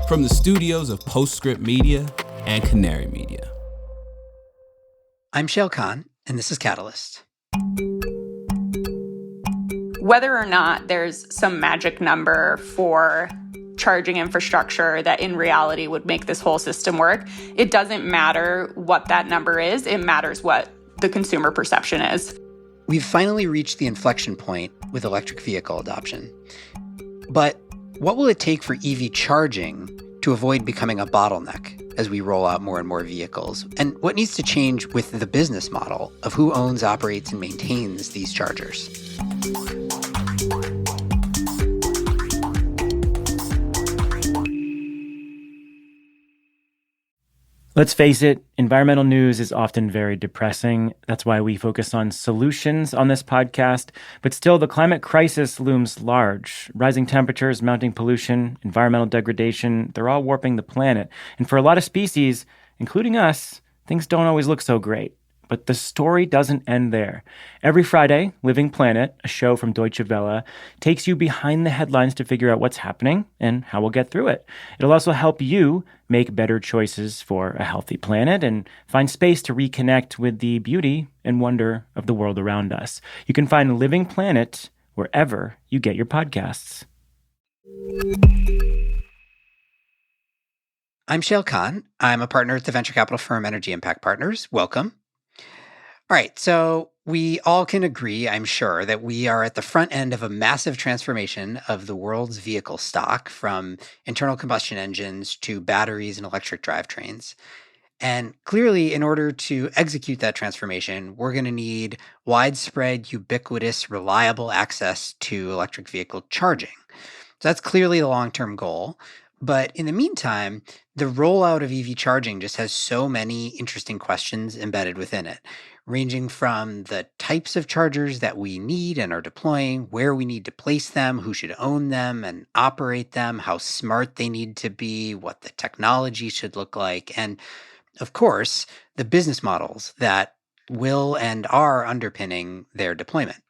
From the studios of Postscript Media and Canary Media. I'm Shayle, and this is Catalyst. Whether or not there's some magic number for charging infrastructure that in reality would make this whole system work, it doesn't matter what that number is. It matters what the consumer perception is. We've finally reached the inflection point with electric vehicle adoption. But what will it take for EV charging to avoid becoming a bottleneck as we roll out more and more vehicles? And what needs to change with the business model of who owns, operates, and maintains these chargers? Let's face it, environmental news is often very depressing. That's why we focus on solutions on this podcast. But still, the climate crisis looms large. Rising temperatures, mounting pollution, environmental degradation, they're all warping the planet. And for a lot of species, including us, things don't always look so great. But the story doesn't end there. Every Friday, Living Planet, a show from Deutsche Welle, takes you behind the headlines to figure out what's happening and how we'll get through it. It'll also help you make better choices for a healthy planet and find space to reconnect with the beauty and wonder of the world around us. You can find Living Planet wherever you get your podcasts. I'm Shayle. I'm a partner at the venture capital firm Energy Impact Partners. Welcome. All right, so we all can agree, I'm sure, that we are at the front end of a massive transformation of the world's vehicle stock, from internal combustion engines to batteries and electric drivetrains. And clearly, in order to execute that transformation, we're going to need widespread, ubiquitous, reliable access to electric vehicle charging. So that's clearly the long-term goal. But in the meantime, the rollout of EV charging just has so many interesting questions embedded within it, ranging from the types of chargers that we need and are deploying, where we need to place them, who should own them and operate them, how smart they need to be, what the technology should look like, and of course, the business models that will and are underpinning their deployment.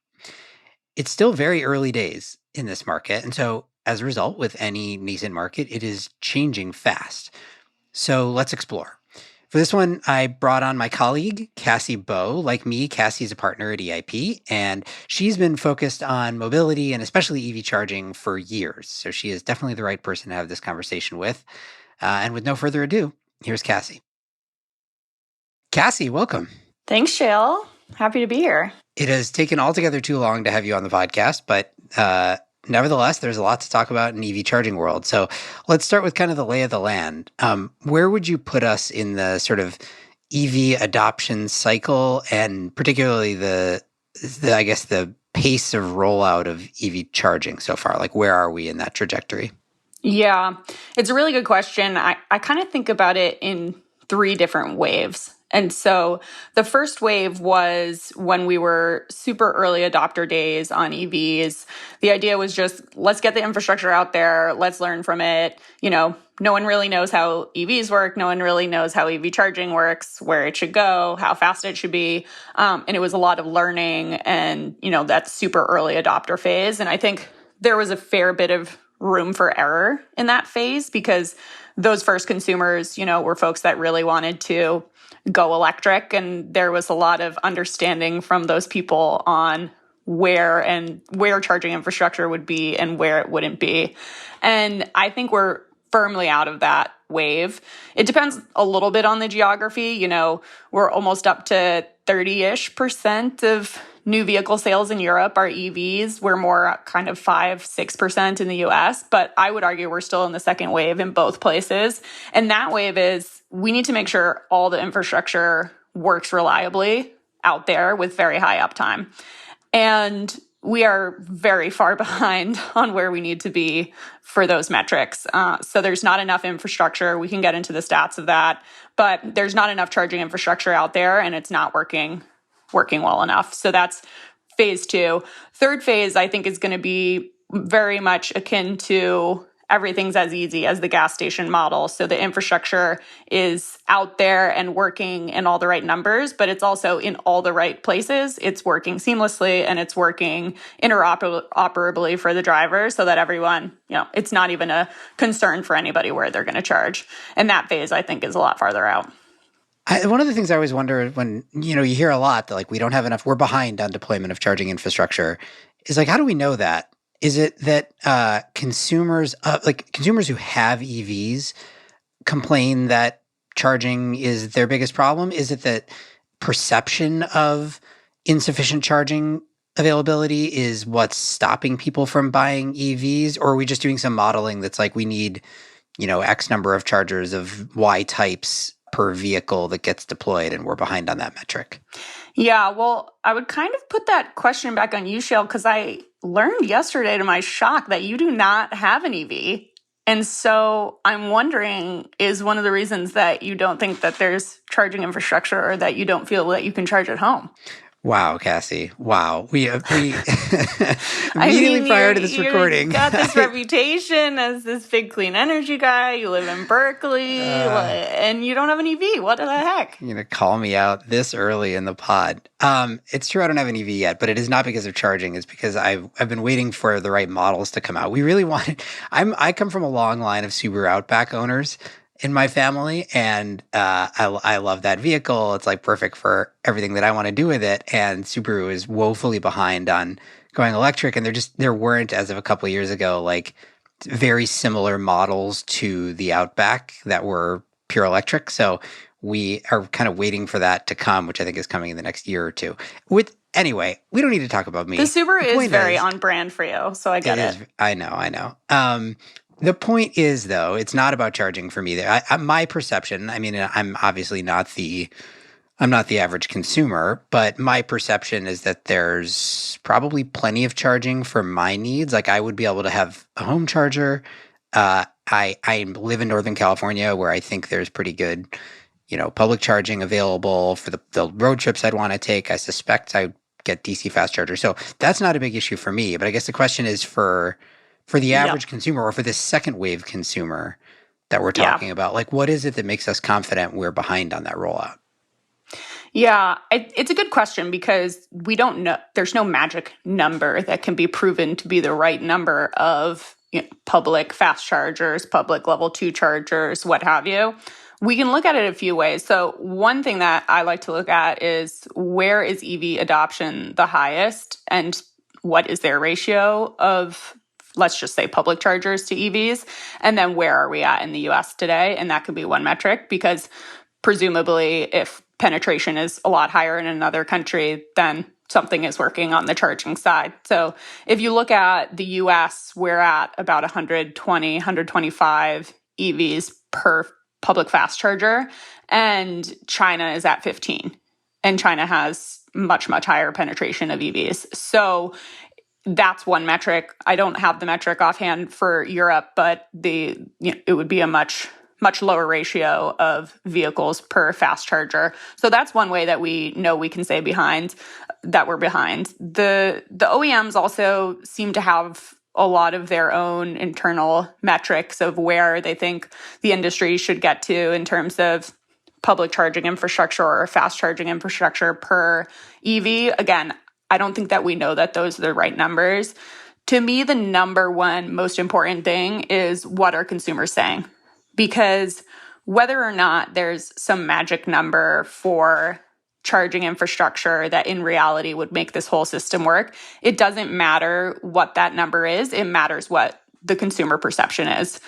It's still very early days in this market, and so as a result, with any nascent market, it is changing fast. So let's explore. For this one, I brought on my colleague, Cassie Bowe. Like me, Cassie's a partner at EIP, and she's been focused on mobility and especially EV charging for years. So she is definitely the right person to have this conversation with. And with no further ado, here's Cassie. Cassie, welcome. Thanks, Shayle. Happy to be here. It has taken altogether too long to have you on the podcast, but nevertheless, there's a lot to talk about in EV charging world. So let's start with kind of the lay of the land. Where would you put us in the sort of EV adoption cycle, and particularly the I guess the pace of rollout of EV charging so far? Like, where are we in that trajectory? Yeah, it's a really good question. I kind of think about it in three different waves. And so the first wave was when we were super early adopter days on EVs. The idea was just, let's get the infrastructure out there. Let's learn from it. You know, no one really knows how EVs work. No one really knows how EV charging works, where it should go, how fast it should be. And it was a lot of learning and, you know, that super early adopter phase. And I think there was a fair bit of room for error in that phase because those first consumers, you know, were folks that really wanted to go electric. And there was a lot of understanding from those people on where charging infrastructure would be and where it wouldn't be. And I think we're firmly out of that wave. It depends a little bit on the geography. You know, we're almost up to 30-ish% of new vehicle sales in Europe are EVs. We're more kind of 5-6% in the US, but I would argue we're still in the second wave in both places. And that wave is we need to make sure all the infrastructure works reliably out there with very high uptime. And we are very far behind on where we need to be for those metrics. So there's not enough infrastructure. We can get into the stats of that, but there's not enough charging infrastructure out there and it's not working well enough. So that's phase two. Third phase, I think, is going to be very much akin to everything's as easy as the gas station model. So the infrastructure is out there and working in all the right numbers, but it's also in all the right places. It's working seamlessly and it's working interoperably for the driver so that everyone, it's not even a concern for anybody where they're going to charge. And that phase, I think, is a lot farther out. One of the things I always wonder when, you hear a lot that we don't have enough, we're behind on deployment of charging infrastructure, is how do we know that? Is it that consumers who have EVs complain that charging is their biggest problem? Is it that perception of insufficient charging availability is what's stopping people from buying EVs? Or are we just doing some modeling that's we need, X number of chargers of Y types per vehicle that gets deployed, and we're behind on that metric? Yeah, well, I would kind of put that question back on you, Shayle, because I learned yesterday to my shock that you do not have an EV. And so I'm wondering, is one of the reasons that you don't think that there's charging infrastructure or that you don't feel that you can charge at home? Wow, Cassie. Wow. We immediately prior to this recording. You got this reputation as this big clean energy guy. You live in Berkeley and you don't have an EV. What the heck? You're going to call me out this early in the pod. It's true I don't have an EV yet, but it is not because of charging. It's because I've been waiting for the right models to come out. We really wanted – I come from a long line of Subaru Outback owners in my family, and I love that vehicle. It's perfect for everything that I want to do with it. And Subaru is woefully behind on going electric, and there weren't, as of a couple of years ago, very similar models to the Outback that were pure electric. So we are kind of waiting for that to come, which I think is coming in the next year or two. Anyway, we don't need to talk about me. The Subaru is very on brand for you, so I get it. I know. The point is, though, it's not about charging for me. My perception, I'm obviously not the average consumer, but my perception is that there's probably plenty of charging for my needs. I would be able to have a home charger. I live in Northern California, where I think there's pretty good, public charging available for the road trips I'd want to take. I suspect I get DC fast charger. So that's not a big issue for me. But I guess the question is for the average consumer, or for this second wave consumer that we're talking about, what is it that makes us confident we're behind on that rollout? Yeah, it's a good question because we don't know. There's no magic number that can be proven to be the right number of public fast chargers, public level 2 chargers, what have you. We can look at it a few ways. So one thing that I like to look at is, where is EV adoption the highest, and what is their ratio of, let's just say, public chargers to EVs? And then where are we at in the US today? And that could be one metric, because presumably if penetration is a lot higher in another country, then something is working on the charging side. So if you look at the US, we're at about 120, 125 EVs per public fast charger, and China is at 15. And China has much, much higher penetration of EVs. So that's one metric. I don't have the metric offhand for Europe, but it would be a much lower ratio of vehicles per fast charger. So that's one way that we know we can say that we're behind. The OEMs also seem to have a lot of their own internal metrics of where they think the industry should get to in terms of public charging infrastructure or fast charging infrastructure per EV. Again, I don't think that we know that those are the right numbers. To me, the number one most important thing is, what are consumers saying? Because whether or not there's some magic number for charging infrastructure that in reality would make this whole system work, it doesn't matter what that number is. It matters what the consumer perception is.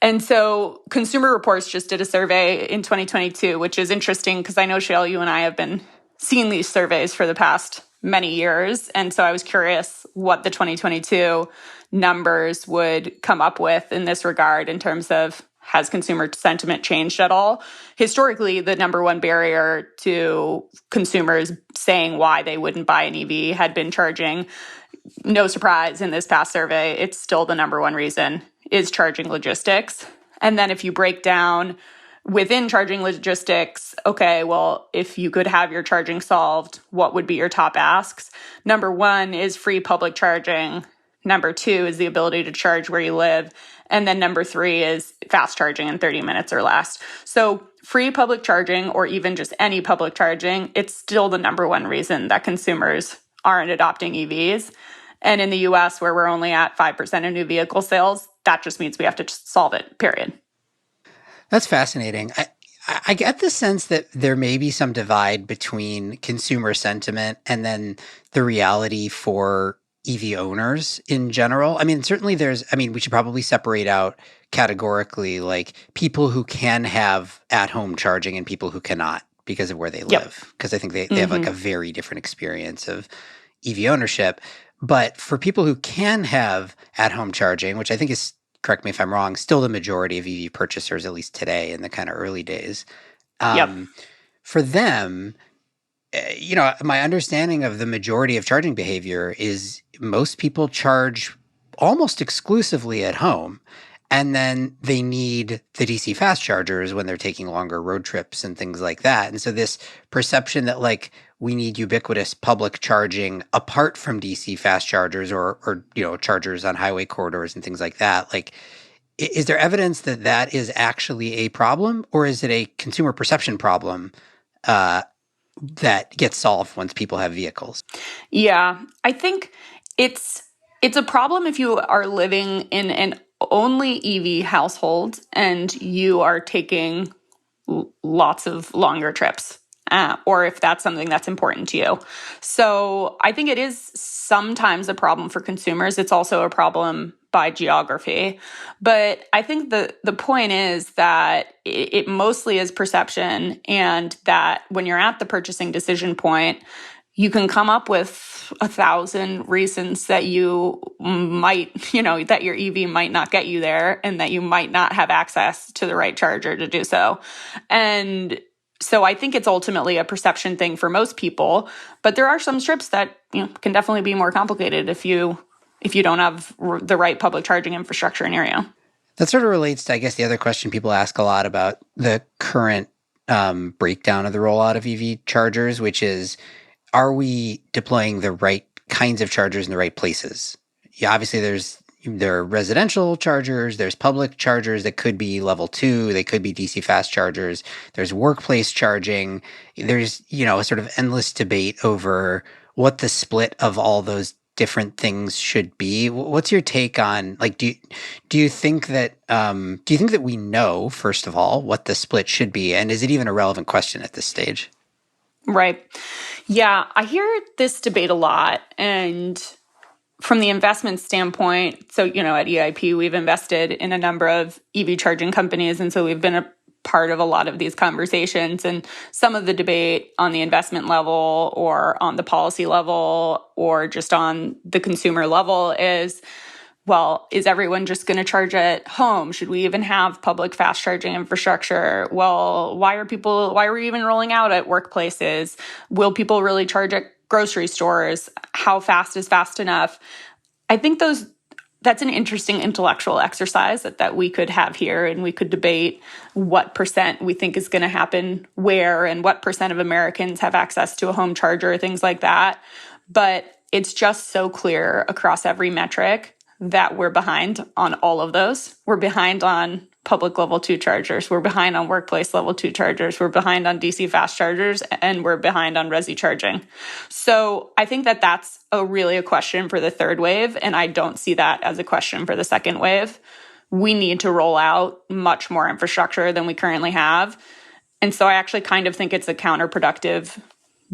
And so Consumer Reports just did a survey in 2022, which is interesting because I know, Shayle, you and I have been seeing these surveys for the past many years. And so I was curious what the 2022 numbers would come up with in this regard in terms of, has consumer sentiment changed at all? Historically, the number one barrier to consumers saying why they wouldn't buy an EV had been charging. No surprise, in this past survey, it's still the number one reason is charging logistics. And then if you break down within charging logistics, okay, well, if you could have your charging solved, what would be your top asks? Number one is free public charging. Number 2 is the ability to charge where you live. And then number 3 is fast charging in 30 minutes or less. So free public charging, or even just any public charging, it's still the number one reason that consumers aren't adopting EVs. And in the US, where we're only at 5% of new vehicle sales, that just means we have to just solve it, period. That's fascinating. I get the sense that there may be some divide between consumer sentiment and then the reality for EV owners in general. I mean, certainly we should probably separate out categorically like people who can have at-home charging and people who cannot because of where they live. Because I think they have like a very different experience of EV ownership. But for people who can have at-home charging, which I think is, correct me if I'm wrong, still the majority of EV purchasers, at least today in the kind of early days. For them, my understanding of the majority of charging behavior is most people charge almost exclusively at home. And then they need the DC fast chargers when they're taking longer road trips and things like that. And so this perception that like we need ubiquitous public charging apart from DC fast chargers or chargers on highway corridors and things like that, like is there evidence that that is actually a problem, or is it a consumer perception problem that gets solved once people have vehicles? Yeah, I think it's a problem if you are living in an only EV household and you are taking lots of longer trips, or if that's something that's important to you. So I think it is sometimes a problem for consumers. It's also a problem by geography. But I think the point is that it mostly is perception, and that when you're at the purchasing decision point, you can come up with 1,000 reasons that you might, that your EV might not get you there and that you might not have access to the right charger to do so. And so I think it's ultimately a perception thing for most people, but there are some strips that can definitely be more complicated if you don't have the right public charging infrastructure near you. That sort of relates to, I guess, the other question people ask a lot about the current breakdown of the rollout of EV chargers, which is, are we deploying the right kinds of chargers in the right places? Yeah, obviously there are residential chargers, there's public chargers that could be level 2, they could be DC fast chargers, there's workplace charging. There's, a sort of endless debate over what the split of all those different things should be. What's your take on, like, do you think that we know, first of all, what the split should be, and is it even a relevant question at this stage? Right. Yeah, I hear this debate a lot. And from the investment standpoint, so, at EIP, we've invested in a number of EV charging companies. And so we've been a part of a lot of these conversations. And some of the debate on the investment level or on the policy level or just on the consumer level is, well, is everyone just going to charge at home? Should we even have public fast charging infrastructure? Well, why are we even rolling out at workplaces? Will people really charge at grocery stores? How fast is fast enough? I think that's an interesting intellectual exercise that we could have here, and we could debate what percent we think is going to happen where and what percent of Americans have access to a home charger, things like that. But it's just so clear across every metric that we're behind on all of those. We're behind on public level 2 chargers. We're behind on workplace level 2 chargers. We're behind on DC fast chargers, and we're behind on resi charging. So I think that that's really a question for the third wave, and I don't see that as a question for the second wave. We need to roll out much more infrastructure than we currently have. And so I actually kind of think it's a counterproductive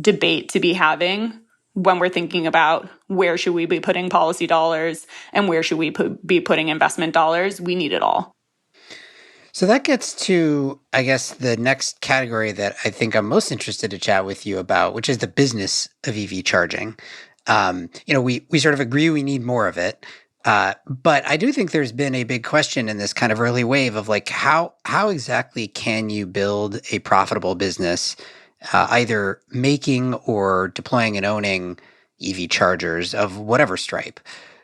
debate to be having when we're thinking about where should we be putting policy dollars and where should we be putting investment dollars. We need it all. So that gets to, I guess, the next category that I think I'm most interested to chat with you about, which is the business of EV charging. We sort of agree we need more of it. But I do think there's been a big question in this kind of early wave of like, how exactly can you build a profitable business, either making or deploying and owning EV chargers of whatever stripe?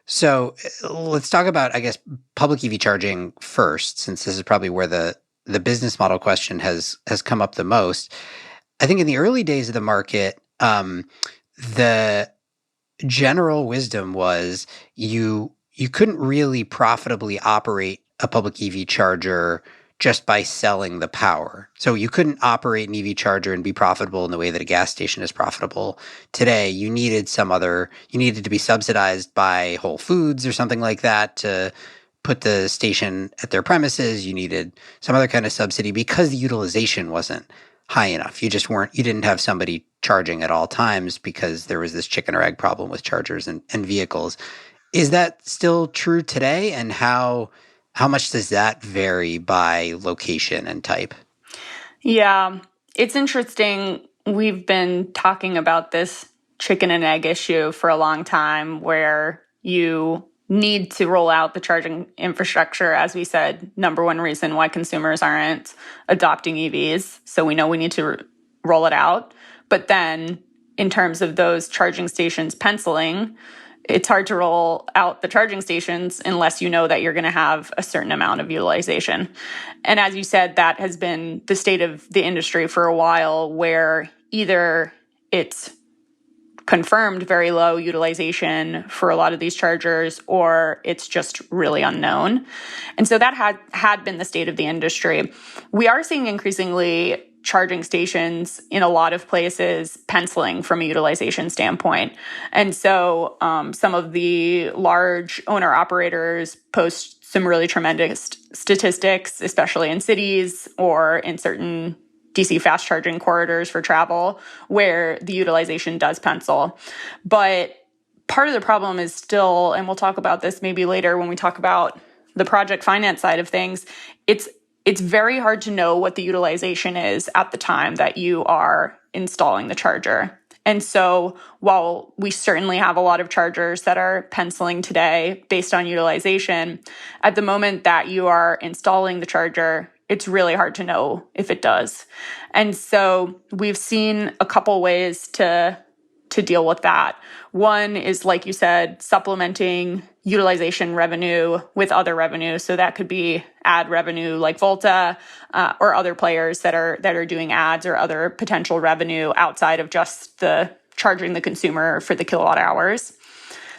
So let's talk about, I guess, public EV charging first, since this is probably where the business model question has come up the most. I think in the early days of the market, the general wisdom was you you couldn't really profitably operate a public EV charger just by selling the power. So you couldn't operate an EV charger and be profitable in the way that a gas station is profitable today. You needed to be subsidized by Whole Foods or something like that to put the station at their premises. You needed some other kind of subsidy because the utilization wasn't high enough. You didn't have somebody charging at all times because there was this chicken or egg problem with chargers and vehicles. Is that still true today? And how much does that vary by location and type? Yeah, it's interesting. We've been talking about this chicken and egg issue for a long time where you need to roll out the charging infrastructure. As we said, number one reason why consumers aren't adopting EVs. So we know we need to roll it out. But then in terms of those charging stations penciling, it's hard to roll out the charging stations unless you know that you're going to have a certain amount of utilization. And as you said, that has been the state of the industry for a while, where either it's confirmed very low utilization for a lot of these chargers, or it's just really unknown. And so that had been the state of the industry. We are seeing increasingly charging stations in a lot of places penciling from a utilization standpoint. And so some of the large owner operators post some really tremendous statistics, especially in cities or in certain DC fast charging corridors for travel, where the utilization does pencil. But part of the problem is still, and we'll talk about this maybe later when we talk about the project finance side of things, it's very hard to know what the utilization is at the time that you are installing the charger. And so while we certainly have a lot of chargers that are penciling today based on utilization, at the moment that you are installing the charger, it's really hard to know if it does. And so we've seen a couple ways to deal with that. One is, like you said, supplementing utilization revenue with other revenue. So that could be ad revenue like Volta or other players that are doing ads or other potential revenue outside of just the charging the consumer for the kilowatt hours.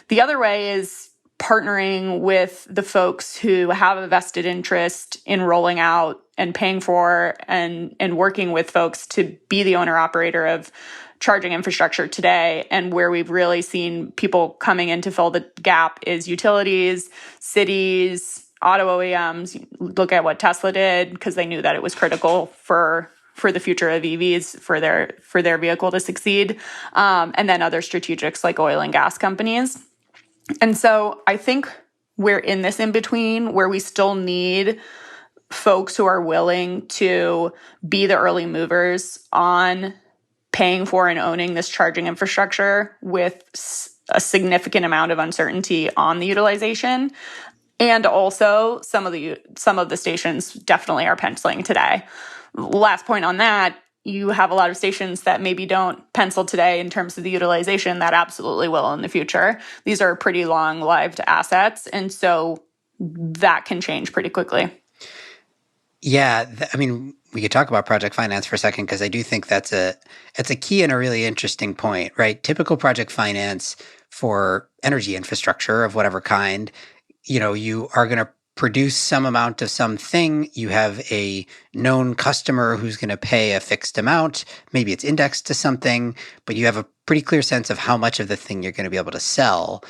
The other way is partnering with the folks who have a vested interest in rolling out and paying for and working with folks to be the owner operator of charging infrastructure today. And where we've really seen people coming in to fill the gap is utilities, cities, auto OEMs. Look at what Tesla did because they knew that it was critical for the future of EVs, for their vehicle to succeed. And then other strategics like oil and gas companies. And so I think we're in this in-between where we still need folks who are willing to be the early movers on paying for and owning this charging infrastructure with a significant amount of uncertainty on the utilization. And also some of the stations definitely are penciling today. Last point on that, you have a lot of stations that maybe don't pencil today in terms of the utilization that absolutely will in the future. These are pretty long-lived assets, and so that can change pretty quickly. Yeah, we could talk about project finance for a second because I do think it's a key and a really interesting point, right? Typical project finance for energy infrastructure of whatever kind, you are going to produce some amount of something. You have a known customer who's going to pay a fixed amount. Maybe it's indexed to something, but you have a pretty clear sense of how much of the thing you're going to be able to sell,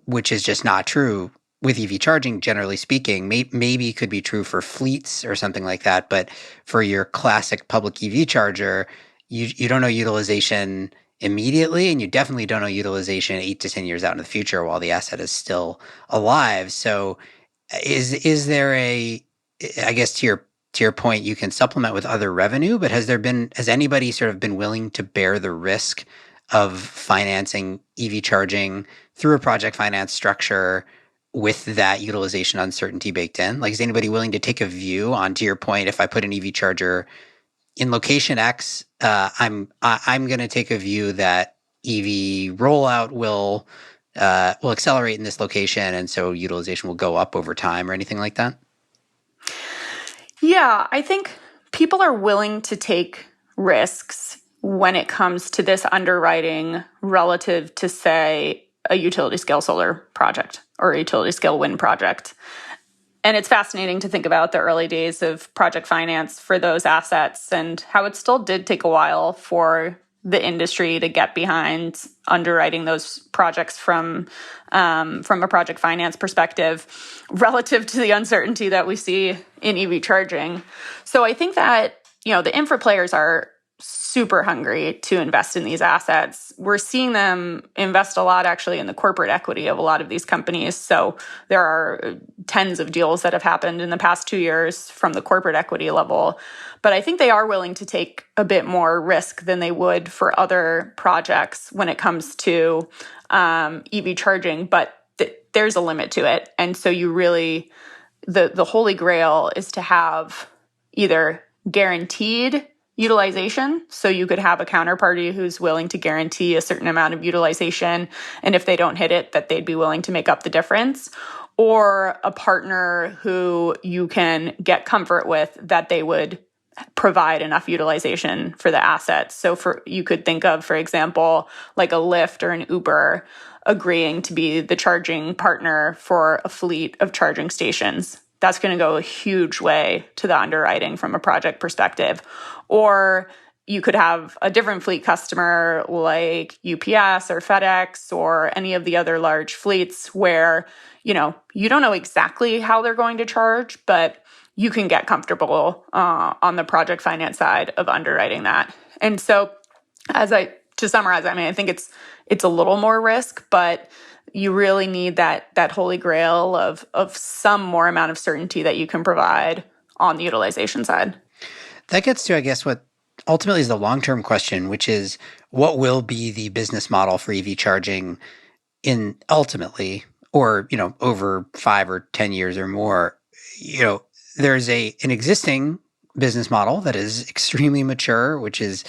which is just not true with EV charging, generally speaking. Maybe could be true for fleets or something like that, but for your classic public EV charger, you don't know utilization immediately, and you definitely don't know utilization 8 to 10 years out in the future while the asset is still alive. So is there I guess to your point, you can supplement with other revenue, but has anybody sort of been willing to bear the risk of financing EV charging through a project finance structure with that utilization uncertainty baked in? Like, is anybody willing to take a view on, to your point, if I put an EV charger in location X, I'm going to take a view that EV rollout will accelerate in this location, and so utilization will go up over time, or anything like that? Yeah, I think people are willing to take risks when it comes to this underwriting relative to, say, a utility scale solar project or a utility scale wind project. And it's fascinating to think about the early days of project finance for those assets and how it still did take a while for the industry to get behind underwriting those projects from a project finance perspective relative to the uncertainty that we see in EV charging. So I think that, the infra players are super hungry to invest in these assets. We're seeing them invest a lot actually in the corporate equity of a lot of these companies. So there are tens of deals that have happened in the past 2 years from the corporate equity level. But I think they are willing to take a bit more risk than they would for other projects when it comes to EV charging. But there's a limit to it. And so you really, the holy grail is to have either guaranteed utilization. So you could have a counterparty who's willing to guarantee a certain amount of utilization. And if they don't hit it, that they'd be willing to make up the difference. Or a partner who you can get comfort with that they would provide enough utilization for the assets. So you could think of, for example, like a Lyft or an Uber agreeing to be the charging partner for a fleet of charging stations. That's going to go a huge way to the underwriting from a project perspective. Or you could have a different fleet customer like UPS or FedEx or any of the other large fleets where, you don't know exactly how they're going to charge, but you can get comfortable on the project finance side of underwriting that. And so to summarize, I think it's a little more risk, but you really need that holy grail of some more amount of certainty that you can provide on the utilization side. That gets to, I guess, what ultimately is the long-term question, which is what will be the business model for EV charging ultimately, or, over 5 or 10 years or more. There's an existing business model that is extremely mature, which is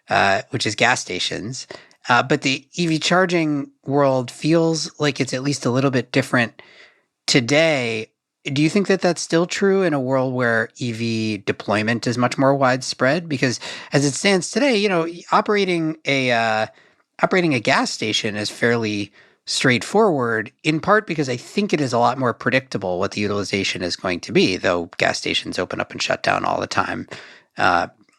gas stations. But the EV charging world feels like it's at least a little bit different today. Do you think that that's still true in a world where EV deployment is much more widespread? Because as it stands today, operating a gas station is fairly straightforward, in part because I think it is a lot more predictable what the utilization is going to be, though gas stations open up and shut down all the time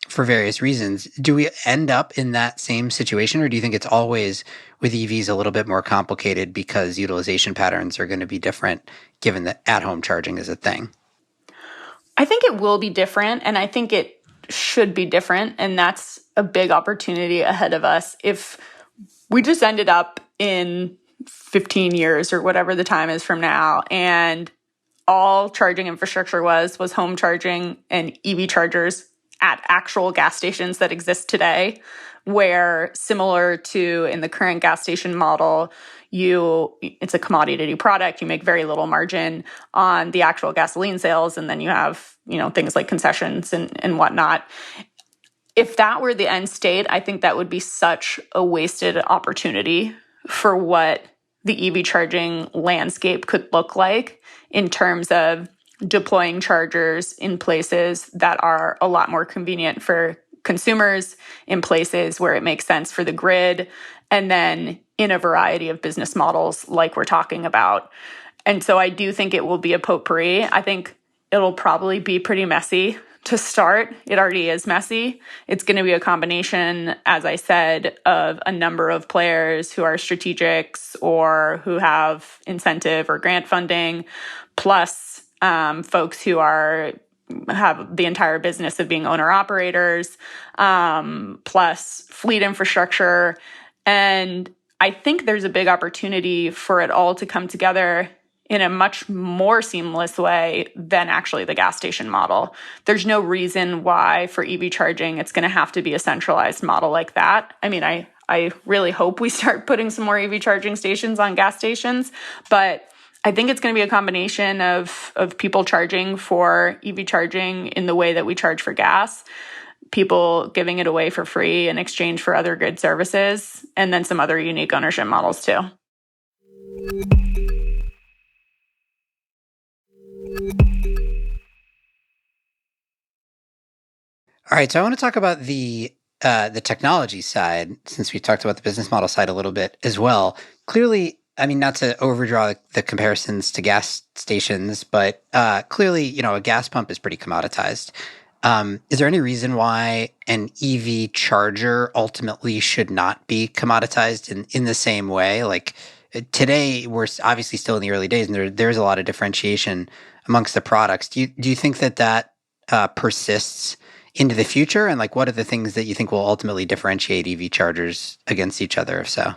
for various reasons. Do we end up in that same situation, or do you think it's always with EVs a little bit more complicated because utilization patterns are going to be different given that at-home charging is a thing? I think it will be different, and I think it should be different, and that's a big opportunity ahead of us. If we just ended up in 15 years or whatever the time is from now, and all charging infrastructure was home charging and EV chargers at actual gas stations that exist today, where similar to in the current gas station model, it's a commodity product. You make very little margin on the actual gasoline sales, and then you have things like concessions and whatnot. If that were the end state, I think that would be such a wasted opportunity for what the EV charging landscape could look like in terms of deploying chargers in places that are a lot more convenient for consumers, in places where it makes sense for the grid, and then in a variety of business models like we're talking about. And so I do think it will be a potpourri. I think it'll probably be pretty messy to start. It already is messy. It's going to be a combination, as I said, of a number of players who are strategics or who have incentive or grant funding, plus folks who have the entire business of being owner-operators, plus fleet infrastructure. And I think there's a big opportunity for it all to come together in a much more seamless way than actually the gas station model. There's no reason why for EV charging it's going to have to be a centralized model like that. I really hope we start putting some more EV charging stations on gas stations, but I think it's going to be a combination of people charging for EV charging in the way that we charge for gas, people giving it away for free in exchange for other good services, and then some other unique ownership models too. All right, so I want to talk about the technology side, since we talked about the business model side a little bit as well. Clearly, I mean, not to overdraw the comparisons to gas stations, but clearly, a gas pump is pretty commoditized. Is there any reason why an EV charger ultimately should not be commoditized in the same way? Like today, we're obviously still in the early days, and there's a lot of differentiation amongst the products. Do you think that persists into the future? And like, what are the things that you think will ultimately differentiate EV chargers against each other, if so?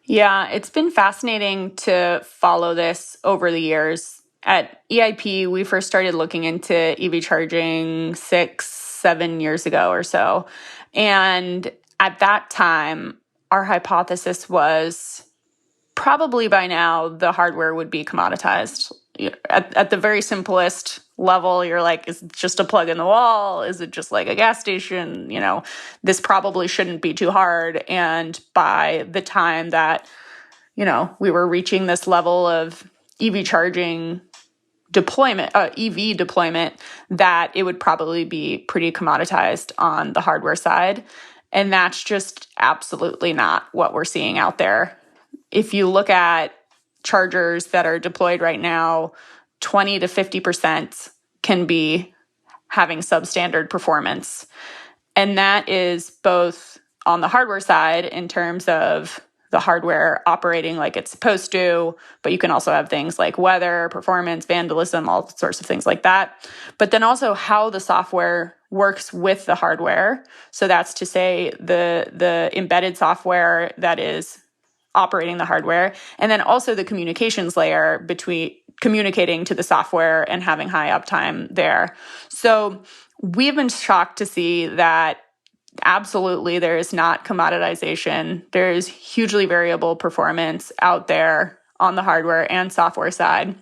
Yeah, it's been fascinating to follow this over the years. At EIP, we first started looking into EV charging 6-7 years ago or so. And at that time, our hypothesis was probably by now the hardware would be commoditized. At the very simplest level, you're like, is it just a plug in the wall? Is it just like a gas station? This probably shouldn't be too hard. And by the time that, we were reaching this level of EV charging deployment, EV deployment, that it would probably be pretty commoditized on the hardware side. And that's just absolutely not what we're seeing out there. If you look at chargers that are deployed right now, 20 to 50% can be having substandard performance. And that is both on the hardware side in terms of the hardware operating like it's supposed to, but you can also have things like weather, performance, vandalism, all sorts of things like that. But then also how the software works with the hardware. So that's to say the embedded software that is operating the hardware, and then also the communications layer between communicating to the software and having high uptime there. So we've been shocked to see that absolutely there is not commoditization. There's hugely variable performance out there on the hardware and software side.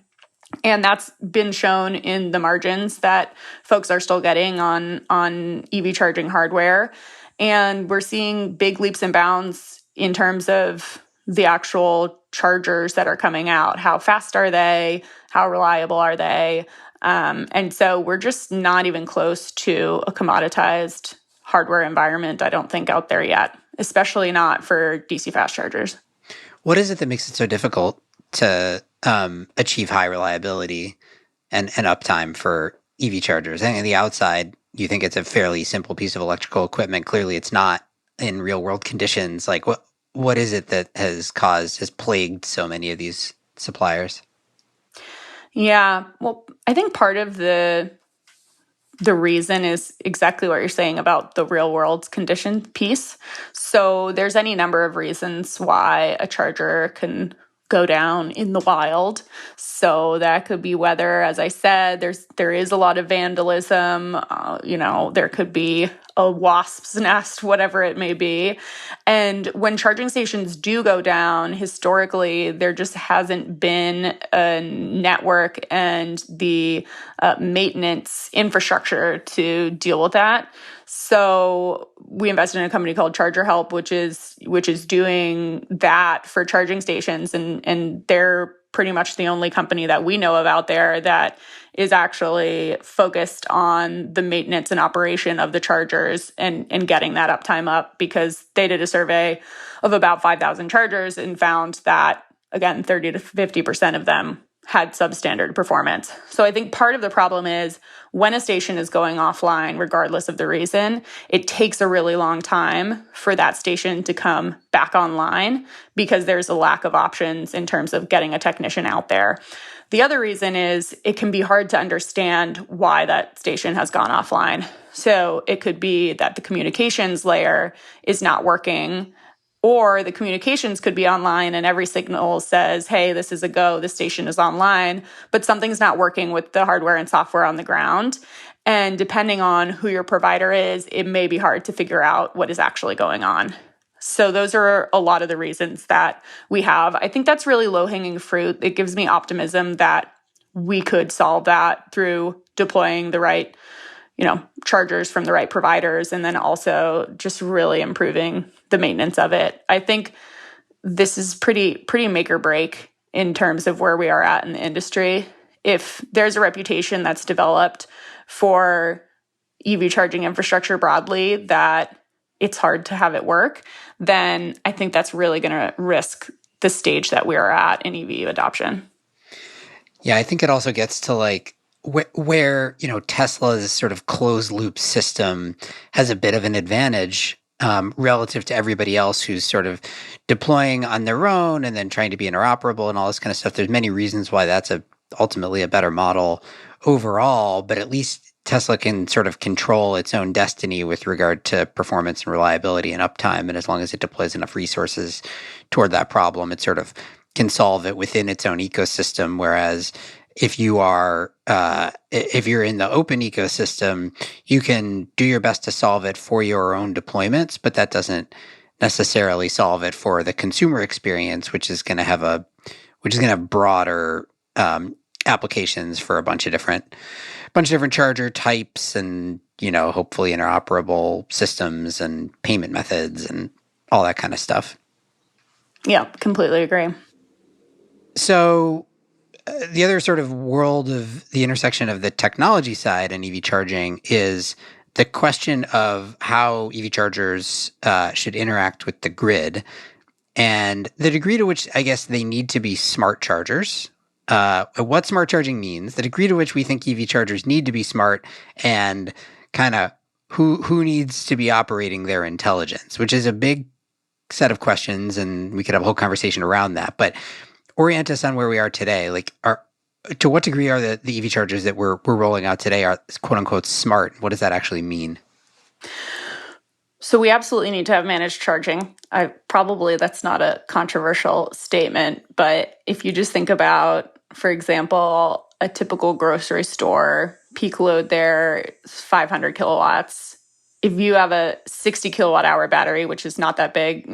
And that's been shown in the margins that folks are still getting on EV charging hardware. And we're seeing big leaps and bounds in terms of the actual chargers that are coming out. How fast are they? How reliable are they? And so we're just not even close to a commoditized hardware environment, I don't think, out there yet, especially not for DC fast chargers. What is it that makes it so difficult to achieve high reliability and uptime for EV chargers? I think on the outside, you think it's a fairly simple piece of electrical equipment. Clearly, it's not in real world conditions. Like, what is it that has plagued so many of these suppliers? Yeah, well, I think part of the reason is exactly what you're saying about the real world condition piece. So there's any number of reasons why a charger can go down in the wild. So that could be weather, as I said. There is a lot of vandalism. There could be a wasp's nest, whatever it may be. And when charging stations do go down, historically, there just hasn't been a network and the maintenance infrastructure to deal with that. So we invested in a company called Charger Help, which is doing that for charging stations, and they're pretty much the only company that we know of out there that is actually focused on the maintenance and operation of the chargers and getting that uptime up, because they did a survey of about 5,000 chargers and found that, again, 30 to 50% of them had substandard performance. So I think part of the problem is when a station is going offline, regardless of the reason, it takes a really long time for that station to come back online because there's a lack of options in terms of getting a technician out there. The other reason is it can be hard to understand why that station has gone offline. So it could be that the communications layer is not working, or the communications could be online and every signal says, hey, this is a go, the station is online, but something's not working with the hardware and software on the ground. And depending on who your provider is, it may be hard to figure out what is actually going on. So those are a lot of the reasons that we have. I think that's really low-hanging fruit. It gives me optimism that we could solve that through deploying the right chargers from the right providers, and then also just really improving the maintenance of it. I think this is pretty make or break in terms of where we are at in the industry. If there's a reputation that's developed for EV charging infrastructure broadly that it's hard to have it work, then I think that's really going to risk the stage that we're at in EV adoption. Yeah, I think it also gets to like where Tesla's sort of closed loop system has a bit of an advantage relative to everybody else who's sort of deploying on their own and then trying to be interoperable and all this kind of stuff. There's many reasons why that's ultimately a better model overall, but at least Tesla can sort of control its own destiny with regard to performance and reliability and uptime. And as long as it deploys enough resources toward that problem, it sort of can solve it within its own ecosystem. Whereas if you're in the open ecosystem, you can do your best to solve it for your own deployments, but that doesn't necessarily solve it for the consumer experience, which is going to have broader applications for a bunch of different charger types and hopefully interoperable systems and payment methods and all that kind of stuff. Yeah, completely agree. So the other sort of world of the intersection of the technology side and EV charging is the question of how EV chargers should interact with the grid and the degree to which I guess they need to be smart chargers. What smart charging means, the degree to which we think EV chargers need to be smart, and kind of who needs to be operating their intelligence, which is a big set of questions, and we could have a whole conversation around that. But orient us on where we are today. Like, to what degree are the EV chargers that we're rolling out today are quote unquote smart? What does that actually mean? So we absolutely need to have managed charging. That's not a controversial statement, but if you just think about, for example, a typical grocery store, peak load there is 500 kilowatts. If you have a 60 kilowatt hour battery, which is not that big,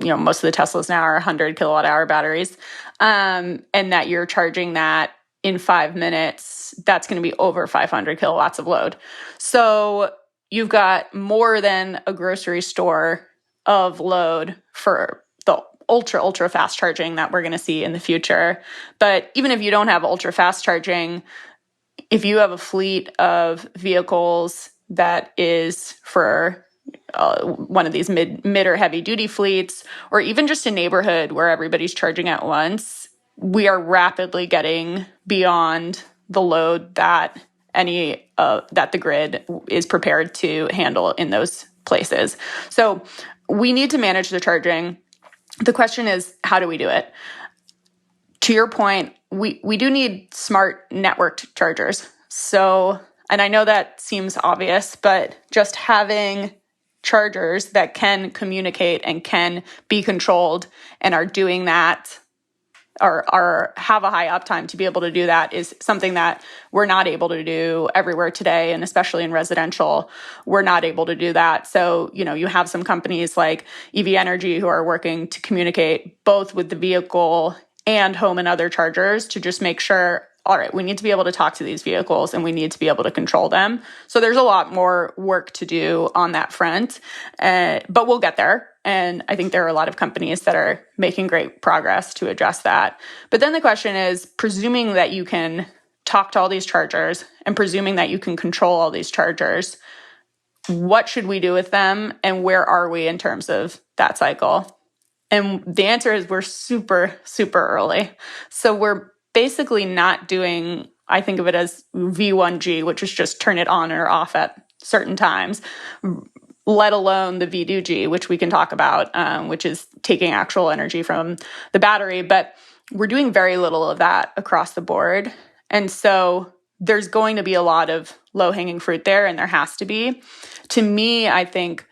most of the Teslas now are 100 kilowatt hour batteries, and that you're charging that in 5 minutes, that's going to be over 500 kilowatts of load. So you've got more than a grocery store of load for the ultra fast charging that we're going to see in the future. But even if you don't have ultra fast charging, if you have a fleet of vehicles that is for one of these mid or heavy duty fleets, or even just a neighborhood where everybody's charging at once, we are rapidly getting beyond the load that that the grid is prepared to handle in those places. So we need to manage the charging. The question is, how do we do it? To your point, we do need smart networked chargers. So, and I know that seems obvious, but just having chargers that can communicate and can be controlled and are doing that or have a high uptime to be able to do that is something that we're not able to do everywhere today, and especially in residential, we're not able to do that. So, you have some companies like EV Energy who are working to communicate both with the vehicle and home and other chargers to just make sure, all right, we need to be able to talk to these vehicles and we need to be able to control them. So there's a lot more work to do on that front, but we'll get there. And I think there are a lot of companies that are making great progress to address that. But then the question is, presuming that you can talk to all these chargers and presuming that you can control all these chargers, what should we do with them and where are we in terms of that cycle? And the answer is we're super, super early. So we're basically not doing, I think of it as V1G, which is just turn it on or off at certain times, let alone the V2G, which we can talk about, which is taking actual energy from the battery. But we're doing very little of that across the board. And so there's going to be a lot of low-hanging fruit there, and there has to be. To me, I think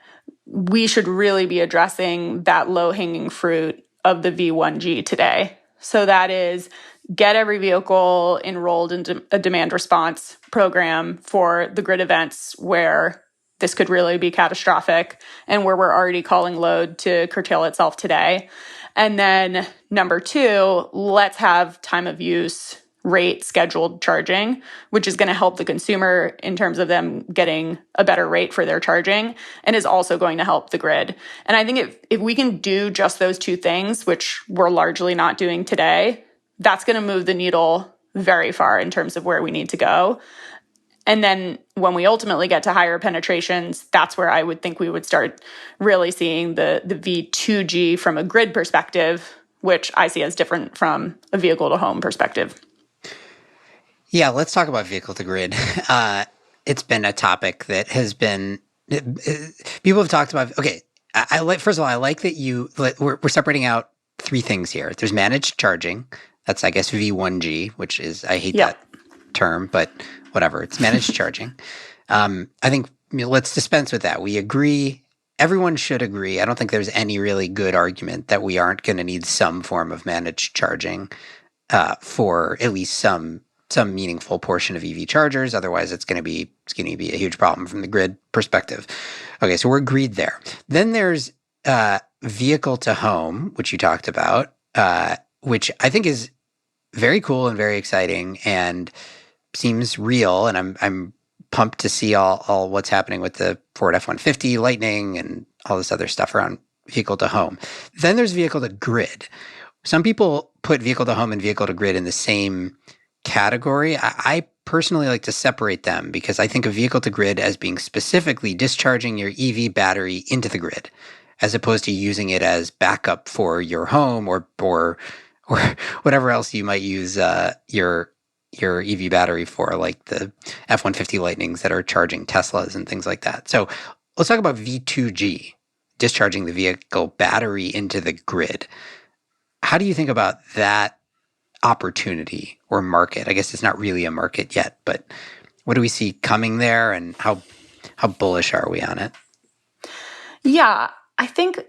we should really be addressing that low-hanging fruit of the V1G today. So that is, get every vehicle enrolled in a demand response program for the grid events where this could really be catastrophic and where we're already calling load to curtail itself today. And then number two, let's have time of use rate scheduled charging, which is going to help the consumer in terms of them getting a better rate for their charging and is also going to help the grid. And I think if we can do just those two things, which we're largely not doing today, that's going to move the needle very far in terms of where we need to go. And then when we ultimately get to higher penetrations, that's where I would think we would start really seeing the V2G from a grid perspective which I see as different from a vehicle to home perspective. Yeah, let's talk about vehicle to grid. It's been a topic that has been people have talked about. Okay, I like. First of all, I like that we're separating out three things here. There's managed charging. That's I guess V1G, which is I hate that term, but whatever. It's managed charging. I think let's dispense with that. We agree. Everyone should agree. I don't think there's any really good argument that we aren't going to need some form of managed charging for at least some meaningful portion of EV chargers. Otherwise, it's going to be a huge problem from the grid perspective. Okay, so we're agreed there. Then there's vehicle to home, which you talked about, which I think is very cool and very exciting and seems real. And I'm pumped to see all what's happening with the Ford F-150 Lightning and all this other stuff around vehicle to home. Then there's vehicle to grid. Some people put vehicle to home and vehicle to grid in the same category. I personally like to separate them because I think of vehicle to grid as being specifically discharging your EV battery into the grid, as opposed to using it as backup for your home or whatever else you might use your EV battery for, like the F-150 Lightnings that are charging Teslas and things like that. So let's talk about V2G, discharging the vehicle battery into the grid. How do you think about that opportunity or market? I guess it's not really a market yet, but what do we see coming there, and how bullish are we on it? Yeah, I think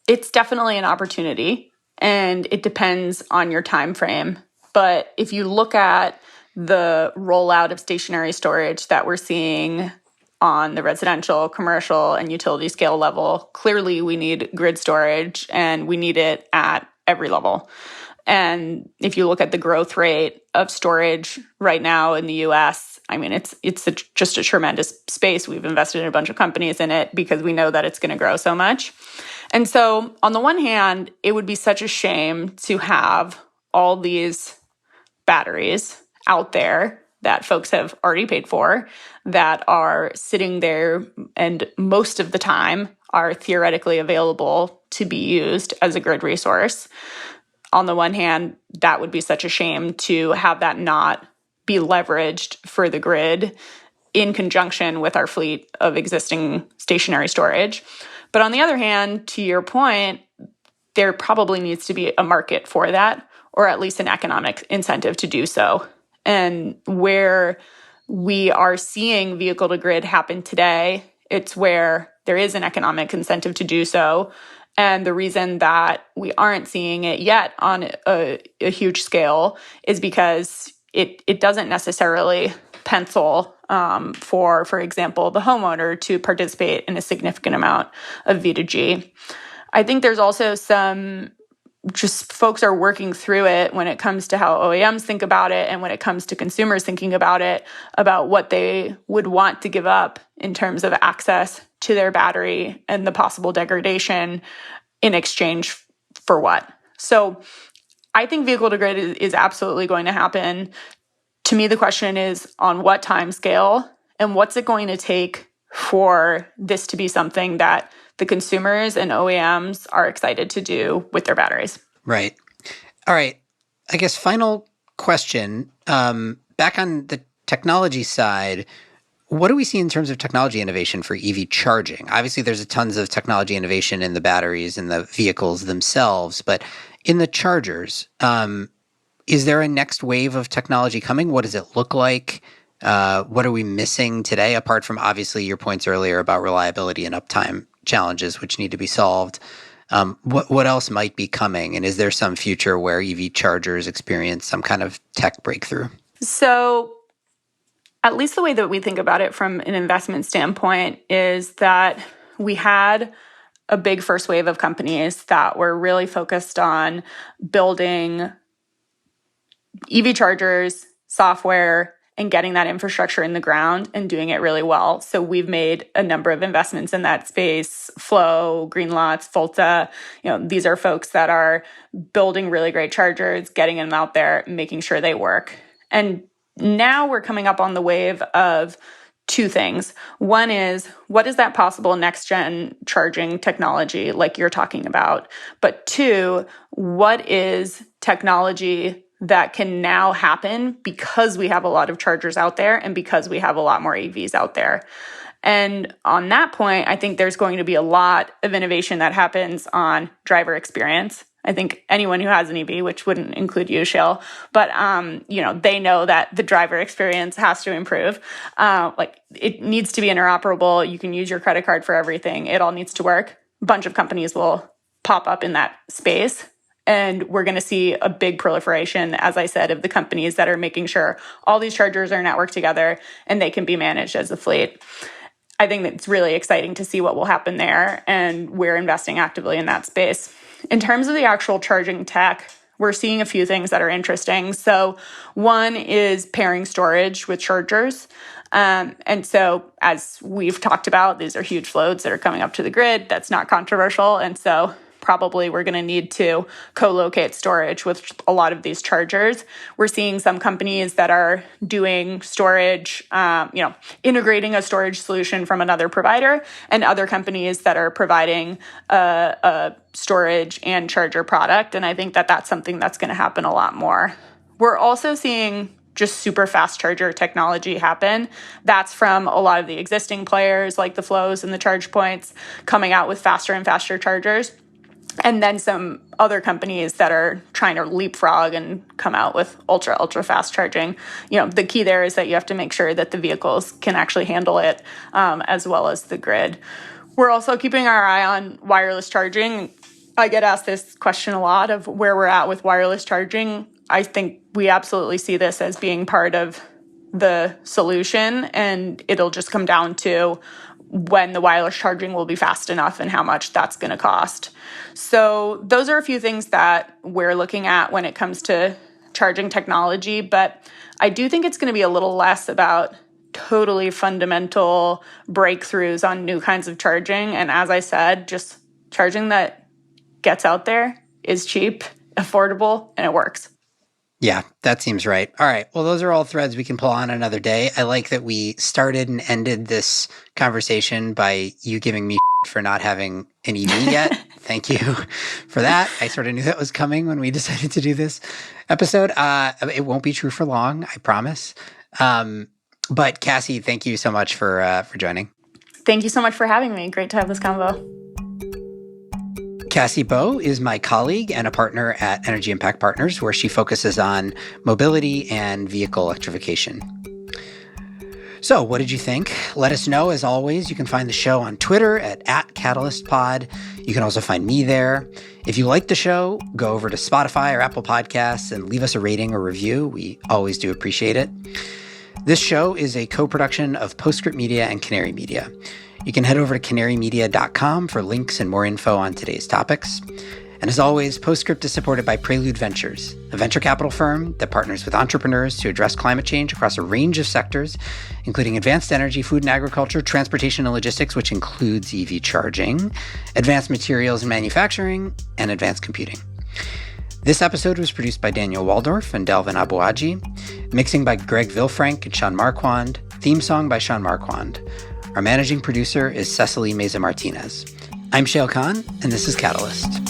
it's definitely an opportunity, and it depends on your time frame. But if you look at the rollout of stationary storage that we're seeing on the residential, commercial, and utility scale level, clearly we need grid storage, and we need it at every level. And if you look at the growth rate of storage right now in the US, I mean, it's just a tremendous space. We've invested in a bunch of companies in it because we know that it's going to grow so much. And so on the one hand, it would be such a shame to have all these batteries out there that folks have already paid for that are sitting there and most of the time are theoretically available to be used as a grid resource. On the one hand, that would be such a shame to have that not be leveraged for the grid in conjunction with our fleet of existing stationary storage. But on the other hand, to your point, there probably needs to be a market for that, or at least an economic incentive to do so. And where we are seeing vehicle to grid happen today, it's where there is an economic incentive to do so. And the reason that we aren't seeing it yet on a huge scale is because it doesn't necessarily pencil for example, the homeowner to participate in a significant amount of V2G. I think there's also some just folks are working through it when it comes to how OEMs think about it and when it comes to consumers thinking about it, about what they would want to give up in terms of access to their battery and the possible degradation in exchange for what. So I think vehicle to grid is absolutely going to happen. To me, the question is on what time scale and what's it going to take for this to be something that the consumers and OEMs are excited to do with their batteries. Right. All right. I guess final question. Back on the technology side, what do we see in terms of technology innovation for EV charging? Obviously, there's tons of technology innovation in the batteries and the vehicles themselves, but in the chargers, is there a next wave of technology coming? What does it look like? What are we missing today, apart from obviously your points earlier about reliability and uptime challenges which need to be solved? What else might be coming? And is there some future where EV chargers experience some kind of tech breakthrough? So at least the way that we think about it from an investment standpoint is that we had a big first wave of companies that were really focused on building EV chargers, software, and getting that infrastructure in the ground and doing it really well. So we've made a number of investments in that space. Flow, Greenlots, Volta, these are folks that are building really great chargers, getting them out there, making sure they work. And now we're coming up on the wave of two things. One is, what is that possible next-gen charging technology like you're talking about? But two, what is technology that can now happen because we have a lot of chargers out there and because we have a lot more EVs out there? And on that point, I think there's going to be a lot of innovation that happens on driver experience. I think anyone who has an EV, which wouldn't include you, Shayle, but they know that the driver experience has to improve. It needs to be interoperable. You can use your credit card for everything. It all needs to work. A bunch of companies will pop up in that space. And we're going to see a big proliferation, as I said, of the companies that are making sure all these chargers are networked together and they can be managed as a fleet. I think it's really exciting to see what will happen there, and we're investing actively in that space. In terms of the actual charging tech, we're seeing a few things that are interesting. So one is pairing storage with chargers. And so as we've talked about, these are huge loads that are coming up to the grid. That's not controversial. And so probably we're going to need to co-locate storage with a lot of these chargers. We're seeing some companies that are doing storage, integrating a storage solution from another provider, and other companies that are providing a storage and charger product. And I think that that's something that's going to happen a lot more. We're also seeing just super fast charger technology happen. That's from a lot of the existing players like the Flows and the Charge Points coming out with faster and faster chargers. And then some other companies that are trying to leapfrog and come out with ultra fast charging. The key there is that you have to make sure that the vehicles can actually handle it, as well as the grid. We're also keeping our eye on wireless charging. I get asked this question a lot of where we're at with wireless charging. I think we absolutely see this as being part of the solution, and it'll just come down to when the wireless charging will be fast enough and how much that's going to cost. So those are a few things that we're looking at when it comes to charging technology, but I do think it's going to be a little less about totally fundamental breakthroughs on new kinds of charging. And as I said, just charging that gets out there is cheap, affordable, and it works. Yeah, that seems right. All right. Well, those are all threads we can pull on another day. I like that we started and ended this conversation by you giving me for not having an EV yet. Thank you for that. I sort of knew that was coming when we decided to do this episode. It won't be true for long, I promise. But Cassie, thank you so much for joining. Thank you so much for having me. Great to have this convo. Cassie Bowe is my colleague and a partner at Energy Impact Partners, where she focuses on mobility and vehicle electrification. So what did you think? Let us know. As always, you can find the show on Twitter at @CatalystPod. You can also find me there. If you like the show, go over to Spotify or Apple Podcasts and leave us a rating or review. We always do appreciate it. This show is a co-production of Postscript Media and Canary Media. You can head over to canarymedia.com for links and more info on today's topics. And as always, Postscript is supported by Prelude Ventures, a venture capital firm that partners with entrepreneurs to address climate change across a range of sectors, including advanced energy, food and agriculture, transportation and logistics, which includes EV charging, advanced materials and manufacturing, and advanced computing. This episode was produced by Daniel Waldorf and Delvin Abouaji, mixing by Greg Vilfrank and Sean Marquand, theme song by Sean Marquand. Our managing producer is Cecily Meza Martinez. I'm Shayle Khan, and this is Catalyst.